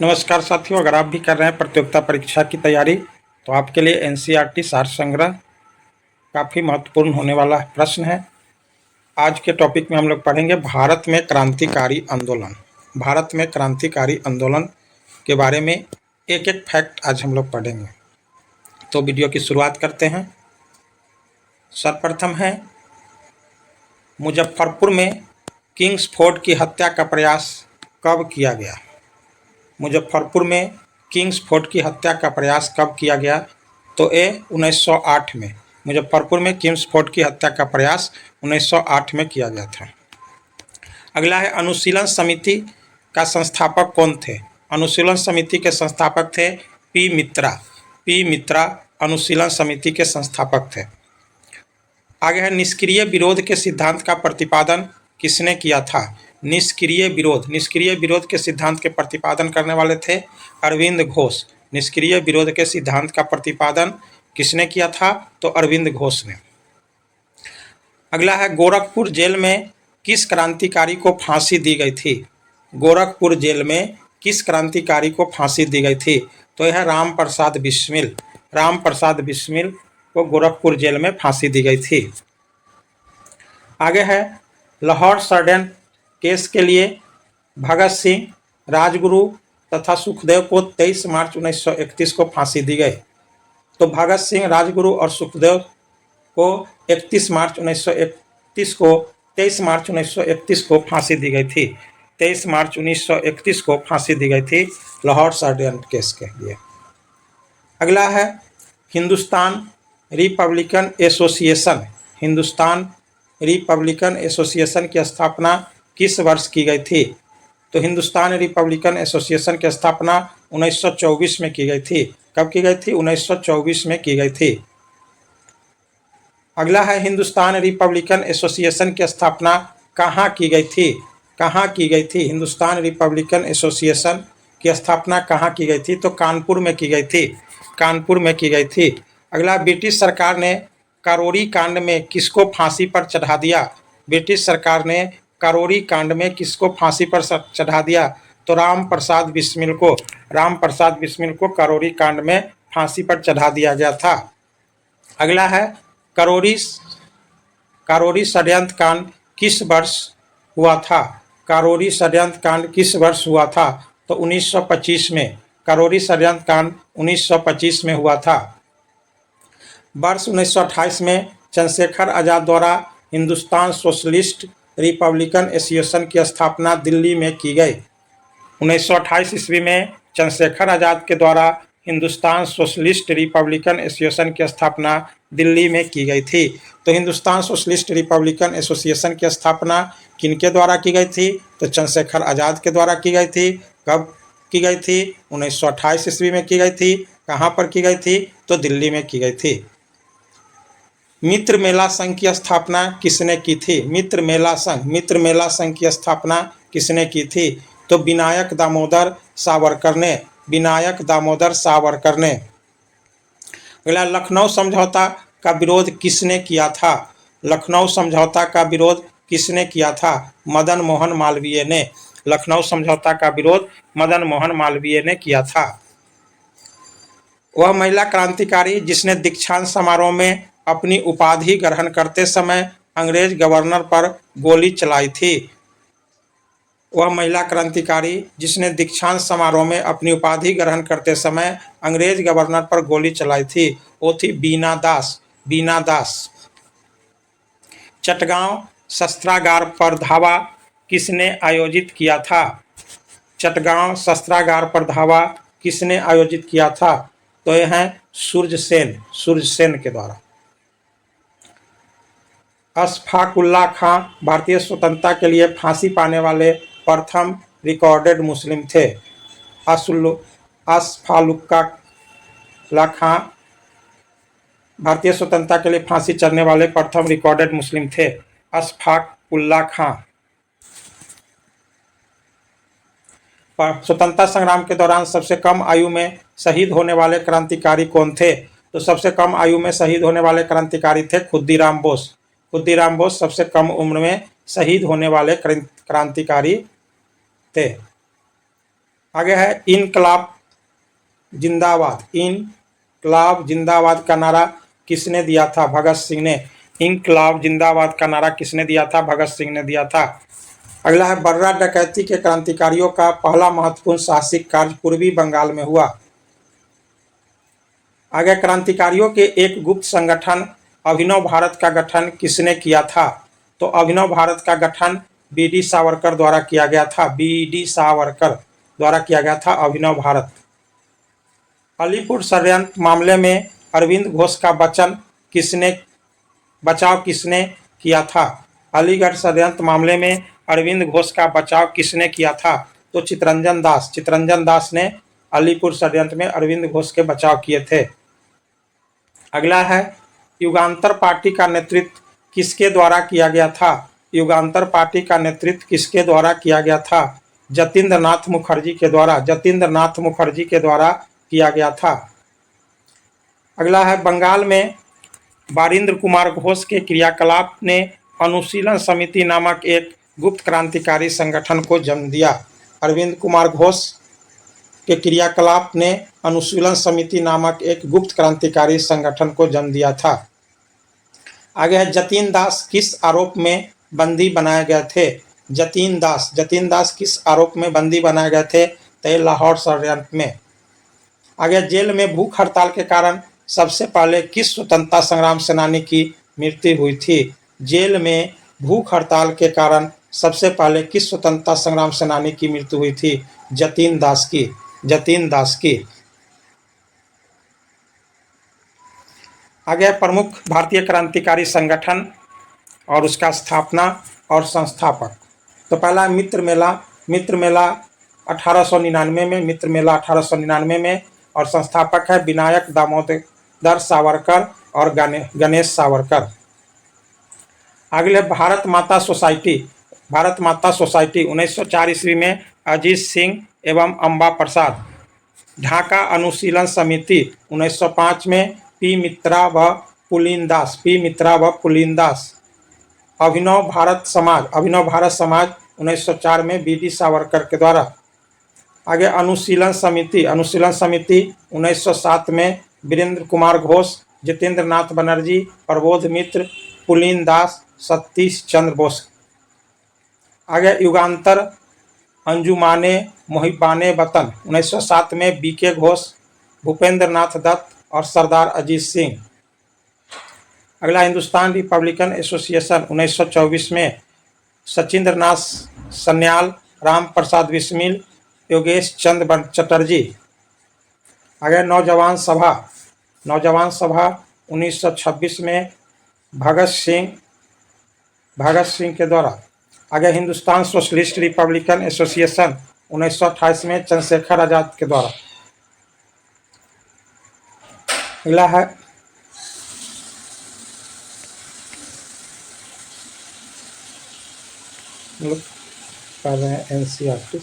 नमस्कार साथियों, अगर आप भी कर रहे हैं प्रतियोगिता परीक्षा की तैयारी तो आपके लिए एनसीईआरटी सार संग्रह काफ़ी महत्वपूर्ण होने वाला प्रश्न है। आज के टॉपिक में हम लोग पढ़ेंगे भारत में क्रांतिकारी आंदोलन। भारत में क्रांतिकारी आंदोलन के बारे में एक एक फैक्ट आज हम लोग पढ़ेंगे। तो वीडियो की शुरुआत करते हैं। सर्वप्रथम है, मुजफ्फरपुर में किंग्सफोर्ड की हत्या का प्रयास कब किया गया? मुजफ्फरपुर में किंग्सफोर्ड की हत्या का प्रयास कब किया गया? तो ए 1908 में। मुजफ्फरपुर में किंग्सफोर्ड की हत्या का प्रयास 1908 में किया गया था। अगला है, अनुशीलन समिति का संस्थापक कौन थे? अनुशीलन समिति के संस्थापक थे पी मित्रा। पी मित्रा अनुशीलन समिति के संस्थापक थे। आगे है, निष्क्रिय विरोध के सिद्धांत का प्रतिपादन किसने किया था? निष्क्रिय विरोध के सिद्धांत के प्रतिपादन करने वाले थे अरविंद घोष। निष्क्रिय विरोध के सिद्धांत का प्रतिपादन किसने किया था? तो अरविंद घोष ने। अगला है, गोरखपुर जेल में किस क्रांतिकारी को फांसी दी गई थी? गोरखपुर जेल में किस क्रांतिकारी को फांसी दी गई थी? तो यह राम प्रसाद बिस्मिल। राम प्रसाद बिस्मिल को गोरखपुर जेल में फांसी दी गई थी। आगे है, लाहौर षड्यंत्र केस के लिए भगत सिंह, राजगुरु तथा सुखदेव को 23 मार्च 1931 को फांसी दी गई। तो भगत सिंह, राजगुरु और सुखदेव को 23 मार्च 1931 को फांसी दी गई थी। 23 मार्च 1931 को फांसी दी गई थी लाहौर षड्यंत्र केस के लिए। अगला है, Hindustan Republican association. Hindustan Republican association की स्थापना किस वर्ष की गई थी? तो हिंदुस्तान रिपब्लिकन एसोसिएशन की स्थापना 1924 में की गई थी। कब की गई थी? 1924 में की गई थी। अगला है, हिंदुस्तान रिपब्लिकन एसोसिएशन की स्थापना कहाँ की गई थी? कहाँ की गई थी? हिंदुस्तान रिपब्लिकन एसोसिएशन की स्थापना कहाँ की गई थी? तो कानपुर में की गई थी। कानपुर में की गई थी। अगला, ब्रिटिश सरकार ने कारोरी कांड में किसको फांसी पर चढ़ा दिया? ब्रिटिश सरकार ने कारोरी कांड में किसको फांसी पर चढ़ा दिया? तो राम प्रसाद बिस्मिल को। राम प्रसाद बिस्मिल को कारोरी कांड में फांसी पर चढ़ा दिया गया था। अगला है, कारोरी षड्यंत्र कांड किस वर्ष हुआ था? कारोरी षड्यंत्र कांड किस वर्ष हुआ था? तो 1925 में। कारोरी षड्यंत्र कांड 1925 में हुआ था। वर्ष 1928 में चंद्रशेखर आज़ाद द्वारा हिंदुस्तान सोशलिस्ट रिपब्लिकन एसोसिएशन की स्थापना दिल्ली में की गई। 1928 ईस्वी में चंद्रशेखर आज़ाद के द्वारा हिंदुस्तान सोशलिस्ट रिपब्लिकन एसोसिएशन की स्थापना दिल्ली में की गई थी। तो हिंदुस्तान सोशलिस्ट रिपब्लिकन एसोसिएशन की स्थापना किनके द्वारा की गई थी? तो चंद्रशेखर आज़ाद के द्वारा की गई थी। कब की गई थी? 1928 ईस्वी में की गई थी। कहाँ पर की गई थी? तो दिल्ली में की गई थी। मित्र मेला संघ की स्थापना किसने की थी? मित्र मेला संघ की स्थापना किसने की थी? तो विनायक दामोदर सावरकर ने। विनायक दामोदर सावरकर ने। अगला, लखनऊ समझौता का विरोध किसने किया था? लखनऊ समझौता का विरोध किसने किया था? मदन मोहन मालवीय ने। लखनऊ समझौता का विरोध मदन मोहन मालवीय ने किया था। वह महिला क्रांतिकारी जिसने दीक्षांत समारोह में अपनी उपाधि ग्रहण करते समय अंग्रेज गवर्नर पर गोली चलाई थी। वह महिला क्रांतिकारी जिसने दीक्षांत समारोह में अपनी उपाधि ग्रहण करते समय अंग्रेज गवर्नर पर गोली चलाई थी, वो थी बीना दास। बीना दास। चटगांव शस्त्रागार पर धावा किसने आयोजित किया था? चटगांव शस्त्रागार पर धावा किसने आयोजित किया था? तो यह है सूर्यसेन के द्वारा। अशफाकुल्ला खां भारतीय स्वतंत्रता के लिए फांसी पाने वाले प्रथम रिकॉर्डेड मुस्लिम थे। अशफाकुल्ला खां भारतीय स्वतंत्रता के लिए फांसी चढ़ने वाले प्रथम रिकॉर्डेड मुस्लिम थे। अशफाकुल्ला खां। स्वतंत्रता संग्राम के दौरान सबसे कम आयु में शहीद होने वाले क्रांतिकारी कौन थे? तो सबसे कम आयु में शहीद होने वाले क्रांतिकारी थे खुद्दीराम बोस। खुद्दीराम बोस सबसे कम उम्र में शहीद होने वाले क्रांतिकारी थे। आगे है इनकलाब जिंदाबाद। इनकलाब जिंदाबाद का नारा किसने दिया था? भगत सिंह ने। इनकलाब जिंदाबाद का नारा किसने दिया था? भगत सिंह ने दिया था। अगला है बर्रा डकैती के क्रांतिकारियों का पहला महत्वपूर्ण साहसिक कार्य पूर्वी बंगाल में हुआ। आगे क्रांतिकारियों के एक गुप्त संगठन अभिनव भारत का गठन किसने किया था? तो अभिनव भारत का गठन बी.डी. सावरकर द्वारा किया गया था। बी.डी. सावरकर द्वारा किया गया था अभिनव भारत। अलीपुर षड्यंत्र मामले में अरविंद घोष का बचाव किसने किया था? अलीगढ़ षड्यंत्र मामले में अरविंद घोष का बचाव किसने किया था? तो चितरंजन दास। चितरंजन दास ने अलीपुर षड्यंत्र में अरविंद घोष के बचाव किए थे। अगला है युगांतर पार्टी का नेतृत्व किसके द्वारा किया गया था? युगांतर पार्टी का नेतृत्व किसके द्वारा किया गया था? जतीन्द्र नाथ मुखर्जी के द्वारा। जतीन्द्र नाथ मुखर्जी के द्वारा किया गया था। अगला है बंगाल में बारिंद्र कुमार घोष के क्रियाकलाप ने अनुशीलन समिति नामक एक गुप्त क्रांतिकारी संगठन को जन्म दिया। अरविंद कुमार घोष के क्रियाकलाप ने अनुशीलन समिति नामक एक गुप्त क्रांतिकारी संगठन को जन्म दिया था। आगे है जतीन दास किस आरोप में बंदी बनाए गए थे? जतीन दास किस आरोप में बंदी बनाए गए थे? तो लाहौर षड्यंत्र में। आगे जेल में भूख हड़ताल के कारण सबसे पहले किस स्वतंत्रता संग्राम सेनानी की मृत्यु हुई थी? जेल में भूख हड़ताल के कारण सबसे पहले किस स्वतंत्रता संग्राम सेनानी की मृत्यु हुई थी? जतीन दास की। आगे प्रमुख भारतीय क्रांतिकारी संगठन और उसका स्थापना और संस्थापक। तो पहला मित्र मेला 1899 में, मित्र मेला 1899 में, और संस्थापक है विनायक दामोदर सावरकर और गणेश सावरकर। अगले भारत माता सोसाइटी 1904 ईस्वी में अजीत सिंह एवं अम्बा प्रसाद। ढाका अनुशीलन समिति 1905 में पी मित्रा व पुलिन दास। अभिनव भारत समाज 1904 में बी.डी. सावरकर के द्वारा। आगे अनुशीलन समिति 1907 में वीरेंद्र कुमार घोष, जितेंद्र नाथ बनर्जी, प्रबोध मित्र, पुलिन दास, सतीश चंद्र बोस। आगे युगांतर अंजुमाने मुहिब्बाने वतन 1907 में बी.के. घोष, भूपेंद्र नाथ दत्त और सरदार अजीत सिंह। अगला हिंदुस्तान रिपब्लिकन एसोसिएशन 1924 में सचिंद्र नाथ सन्याल, राम प्रसाद बिस्मिल, योगेश चंद्र चटर्जी। आगे नौजवान सभा 1926 में भगत सिंह के द्वारा। आगे हिंदुस्तान सोशलिस्ट रिपब्लिकन एसोसिएशन 1928 में चंद्रशेखर आजाद के द्वारा। अगला है कर रहे हैं NCERT